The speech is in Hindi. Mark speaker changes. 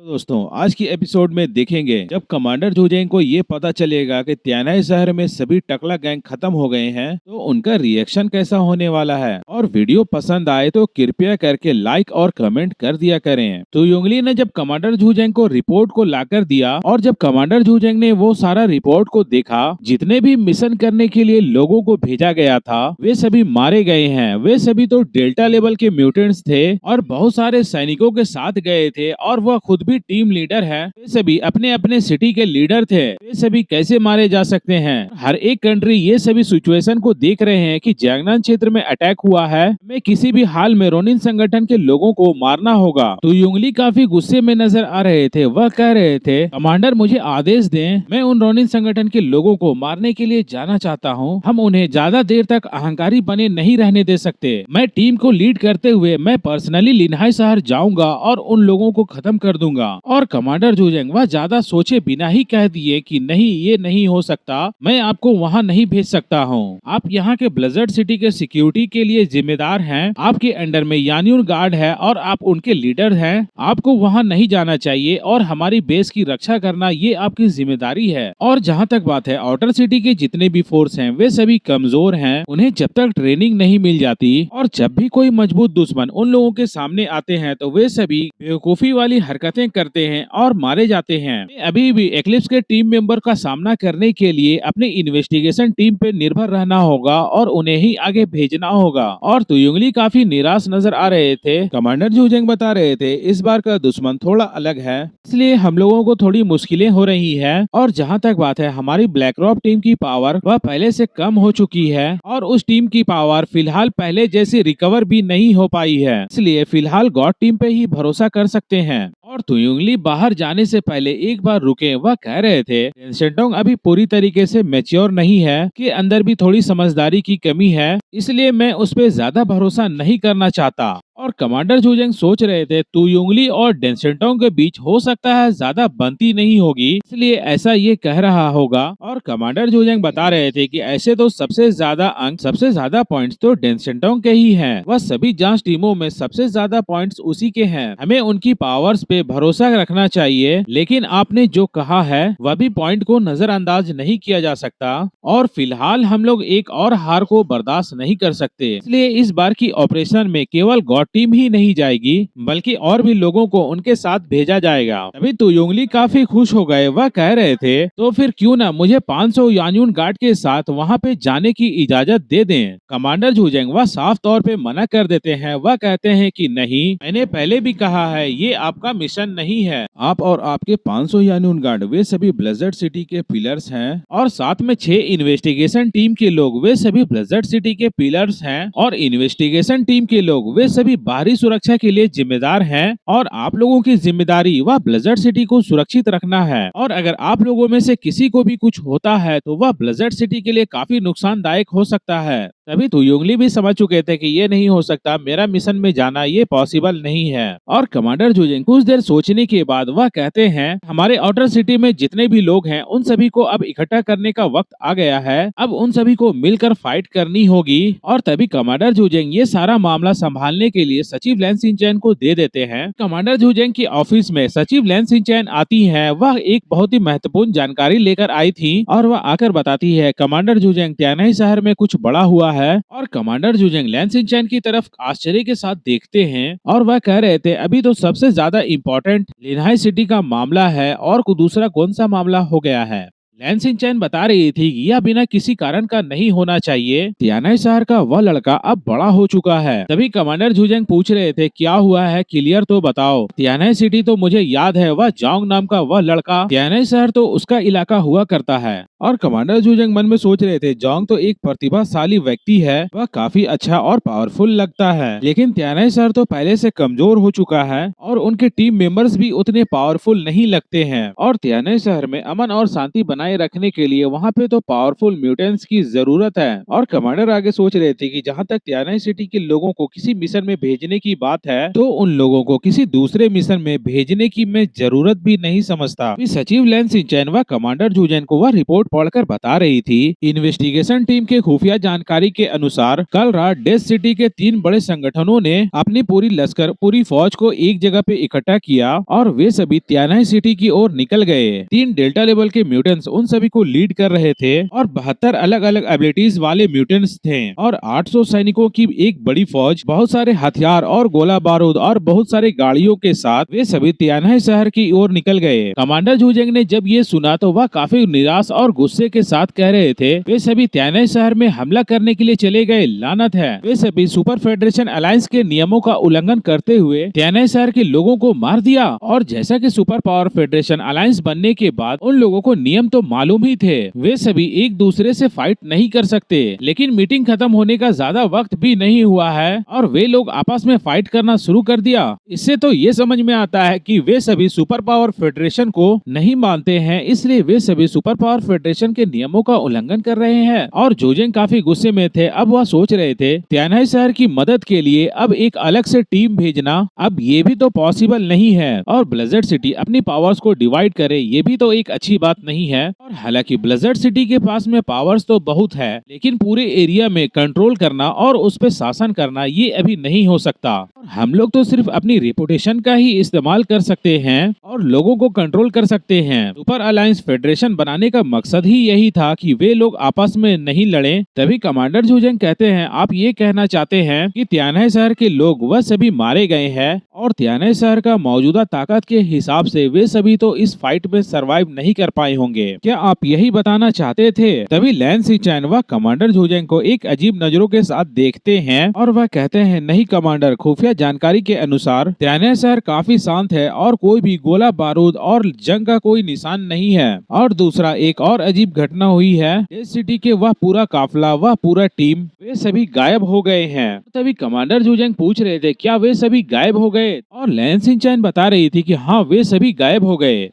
Speaker 1: दोस्तों आज की एपिसोड में देखेंगे जब कमांडर जूजेंग को ये पता चलेगा कि त्यानाई शहर में सभी टकला गैंग खत्म हो गए हैं तो उनका रिएक्शन कैसा होने वाला है। और वीडियो पसंद आए तो कृपया करके लाइक और कमेंट कर दिया करें। तो युंगली ने जब कमांडर जूजेंग को रिपोर्ट को लाकर दिया और जब कमांडर जूजेंग ने वो सारा रिपोर्ट को देखा, जितने भी मिशन करने के लिए लोगों को भेजा गया था वे सभी मारे गए हैं। वे सभी तो डेल्टा लेवल के म्यूटेंट्स थे और बहुत सारे सैनिकों के साथ गए थे और वह खुद भी टीम लीडर है। वे सभी अपने अपने सिटी के लीडर थे। वे सभी कैसे मारे जा सकते हैं। हर एक कंट्री ये सभी सिचुएशन को देख रहे हैं कि जैंगनान क्षेत्र में अटैक हुआ है, हमें किसी भी हाल में रोनिन संगठन के लोगों को मारना होगा। तो युंगली काफी गुस्से में नजर आ रहे थे। वह कह रहे थे, कमांडर मुझे आदेश दें, मैं उन रोनिन संगठन के लोगों को मारने के लिए जाना चाहता हूँ। हम उन्हें ज्यादा देर तक अहंकारी बने नहीं रहने दे सकते। मैं टीम को लीड करते हुए मैं पर्सनली लिनहाई शहर जाऊंगा और उन लोगों को खत्म कर दूंगा। और कमांडर जूजेंग वह ज्यादा सोचे बिना ही कह दिए कि नहीं, ये नहीं हो सकता, मैं आपको वहाँ नहीं भेज सकता हूँ। आप यहाँ के ब्लिज़र्ड सिटी के सिक्योरिटी के लिए जिम्मेदार हैं। आपके अंडर में यान्यून गार्ड है और आप उनके लीडर हैं। आपको वहाँ नहीं जाना चाहिए और हमारी बेस की रक्षा करना ये आपकी जिम्मेदारी है। और जहाँ तक बात है आउटर सिटी के जितने भी फोर्स हैं वे सभी कमजोर हैं। उन्हें जब तक ट्रेनिंग नहीं मिल जाती और जब भी कोई मजबूत दुश्मन उन लोगों के सामने आते हैं तो वे सभी बेवकूफी वाली हरकतें करते हैं और मारे जाते हैं। अभी भी एक्लिप्स के टीम मेंबर का सामना करने के लिए अपनी इन्वेस्टिगेशन टीम पे निर्भर रहना होगा और उन्हें ही आगे भेजना होगा। और तुयुंगली काफी निराश नजर आ रहे थे। कमांडर जूजेंग बता रहे थे इस बार का दुश्मन थोड़ा अलग है, इसलिए हम लोगों को थोड़ी मुश्किलें हो रही है। और जहाँ तक बात है हमारी ब्लैक रॉक टीम की पावर वह पहले से कम हो चुकी है और उस टीम की पावर फिलहाल पहले जैसी रिकवर भी नहीं हो पाई है, इसलिए फिलहाल गॉड टीम पे ही भरोसा कर सकते हैं। और तुयुंगली बाहर जाने से पहले एक बार रुके। वह कह रहे थे डेंसेटोंग अभी पूरी तरीके से मैच्योर नहीं है, कि अंदर भी थोड़ी समझदारी की कमी है, इसलिए मैं उस पर ज्यादा भरोसा नहीं करना चाहता। और कमांडर जूजेंग सोच रहे थे तुयुंगली और डेंसेटोंग के बीच हो सकता है ज्यादा बनती नहीं होगी, इसलिए ऐसा ये कह रहा होगा। और कमांडर जूजेंग बता रहे थे कि ऐसे तो सबसे ज्यादा अंक, सबसे ज्यादा पॉइंट्स तो डेंसेटोंग के ही हैं। वह सभी जांच टीमों में सबसे ज्यादा पॉइंट्स उसी के हैं। हमें उनकी पावर्स पे भरोसा रखना चाहिए, लेकिन आपने जो कहा है वह भी पॉइंट को नजरअंदाज नहीं किया जा सकता। और फिलहाल हम लोग एक और हार को बर्दाश्त नहीं कर सकते, इसलिए इस बार की ऑपरेशन में केवल गॉड टीम ही नहीं जाएगी बल्कि और भी लोगों को उनके साथ भेजा जाएगा। तभी तुयुंगली काफी खुश हो गए। वह कह रहे थे तो फिर क्यों ना मुझे 500 यान्यून गार्ड के साथ वहाँ पे जाने की इजाजत दे दें। कमांडर जूजेंग वह साफ तौर पे मना कर देते हैं। वह कहते हैं कि नहीं, मैंने पहले भी कहा है ये आपका मिशन नहीं है। आप और आपके 500 यान्यून गार्ड वे सभी ब्लिज़र्ड सिटी के पिलर्स हैं और साथ में 6 इन्वेस्टिगेशन टीम के लोग वे सभी ब्लिज़र्ड सिटी के पिलर्स हैं। और इन्वेस्टिगेशन टीम के लोग वे सभी बाहरी सुरक्षा के लिए जिम्मेदार हैं। और आप लोगों की जिम्मेदारी वह ब्लिज़र्ड सिटी को सुरक्षित रखना है। और अगर आप लोगों में से किसी को भी कुछ होता है तो वह ब्लिज़र्ड सिटी के लिए काफी नुकसानदायक हो सकता है। तभी तुयुंगली भी समझ चुके थे कि ये नहीं हो सकता, मेरा मिशन में जाना ये पॉसिबल नहीं है। और कमांडर जूजेंग कुछ देर सोचने के बाद वह कहते हैं हमारे आउटर सिटी में जितने भी लोग हैं उन सभी को अब इकट्ठा करने का वक्त आ गया है। अब उन सभी को मिलकर फाइट करनी होगी। और तभी कमांडर जूजेंग ये सारा मामला संभालने के लिए सचिव लैन सिंचैन को दे देते हैं। कमांडर जूजेंग की ऑफिस में सचिव लैन सिंचैन आती है। वह एक बहुत ही महत्वपूर्ण जानकारी लेकर आई थी और वह आकर बताती है कमांडर जूजेंग त्यानाई शहर में कुछ बड़ा हुआ है। और कमांडर जूजेंग लैन सिंचैन की तरफ आश्चर्य के साथ देखते हैं और वह कह रहे थे अभी तो सबसे ज्यादा इम्पोर्टेंट लिनहाई सिटी का मामला है और दूसरा कौन सा मामला हो गया है। लैन सिंचैन बता रही थी कि यह बिना किसी कारण का नहीं होना चाहिए। त्यानाई शहर का वह लड़का अब बड़ा हो चुका है। तभी कमांडर जूजेंग पूछ रहे थे क्या हुआ है, क्लियर तो बताओ। त्यानाई सिटी तो मुझे याद है, वह जोंग नाम का वह लड़का, त्यानाई शहर तो उसका इलाका हुआ करता है। और कमांडर जूजेंग मन में सोच रहे थे जोंग तो एक प्रतिभाशाली व्यक्ति है, वह काफी अच्छा और पावरफुल लगता है, लेकिन त्यानाई शहर तो पहले से कमजोर हो चुका है और उनके टीम मेंबर्स भी उतने पावरफुल नहीं लगते हैं। और त्यानाई शहर में अमन और शांति बनाए बनाए रखने के लिए वहाँ पे तो पावरफुल म्यूटेंट्स की जरूरत है। और कमांडर आगे सोच रहे थे कि जहाँ तक त्यानाई सिटी के लोगों को किसी मिशन में भेजने की बात है, तो उन लोगों को किसी दूसरे मिशन में भेजने की मैं जरूरत भी नहीं समझता। फिर सचिव लैन सिंचैन व कमांडर जूजेन को वह रिपोर्ट पढ़कर बता रही थी, इन्वेस्टिगेशन टीम के खुफिया जानकारी के अनुसार कल रात डेथ सिटी के 3 बड़े संगठनों ने अपनी पूरी फौज को एक जगह पे इकट्ठा किया और वे सभी त्यानाई सिटी की ओर निकल गए। 3 डेल्टा लेवल के म्यूटेंट्स उन सभी को लीड कर रहे थे और 72 अलग अलग एबिलिटीज वाले म्यूटेंट्स थे और 800 सैनिकों की एक बड़ी फौज, बहुत सारे हथियार और गोला बारूद और बहुत सारी गाड़ियों के साथ वे सभी त्यानाई शहर की ओर निकल गए। कमांडर जूजेंग ने जब ये सुना तो वह काफी निराश और गुस्से के साथ कह रहे थे, वे सभी त्यानाई शहर में हमला करने के लिए चले गए, लानत है। वे सभी सुपर फेडरेशन अलायंस के नियमों का उल्लंघन करते हुए त्यानाई शहर के लोगों को मार दिया। और जैसा कि सुपर पावर फेडरेशन अलायंस बनने के बाद उन लोगों को नियम तो मालूम ही थे, वे सभी एक दूसरे से फाइट नहीं कर सकते। लेकिन मीटिंग खत्म होने का ज्यादा वक्त भी नहीं हुआ है और वे लोग आपस में फाइट करना शुरू कर दिया। इससे तो ये समझ में आता है कि वे सभी सुपर पावर फेडरेशन को नहीं मानते हैं, इसलिए वे सभी सुपर पावर फेडरेशन के नियमों का उल्लंघन कर रहे हैं। और जोजेंग काफी गुस्से में थे। अब वह सोच रहे थे त्यानाई शहर की मदद के लिए अब एक अलग से टीम भेजना अब ये भी तो पॉसिबल नहीं है और ब्लिज़र्ड सिटी अपनी पावर्स को डिवाइड करे ये भी तो एक अच्छी बात नहीं है। और हालांकि ब्लिज़र्ड सिटी के पास में पावर्स तो बहुत है, लेकिन पूरे एरिया में कंट्रोल करना और उस पर शासन करना ये अभी नहीं हो सकता। हम लोग तो सिर्फ अपनी रेपुटेशन का ही इस्तेमाल कर सकते हैं और लोगों को कंट्रोल कर सकते हैं। सुपर अलायंस फेडरेशन बनाने का मकसद ही यही था कि वे लोग आपस में नहीं लड़ें। तभी कमांडर जूजेंग कहते हैं, आप ये कहना चाहते हैं कि त्यानाई शहर के लोग वह सभी मारे गए हैं और त्यानाई शहर का मौजूदा ताकत के हिसाब से वे सभी तो इस फाइट में सरवाइव नहीं कर पाए होंगे, क्या आप यही बताना चाहते थे? तभी लैन सिंचैन व कमांडर जूजेंग को एक अजीब नजरों के साथ देखते हैं और वह कहते हैं, नहीं कमांडर, खुफिया जानकारी के अनुसार त्यानाई शहर काफी शांत है और कोई भी गोला बारूद और जंग का कोई निशान नहीं है। और दूसरा एक और अजीब घटना हुई है, डेथ सिटी के वह पूरा काफिला, वह पूरा टीम, वे सभी गायब हो गए हैं। तभी कमांडर जूजेंग पूछ रहे थे, क्या वे सभी गायब हो गए? और लैन सिंचैन बता रही थी कि हाँ, वे सभी गायब हो गए।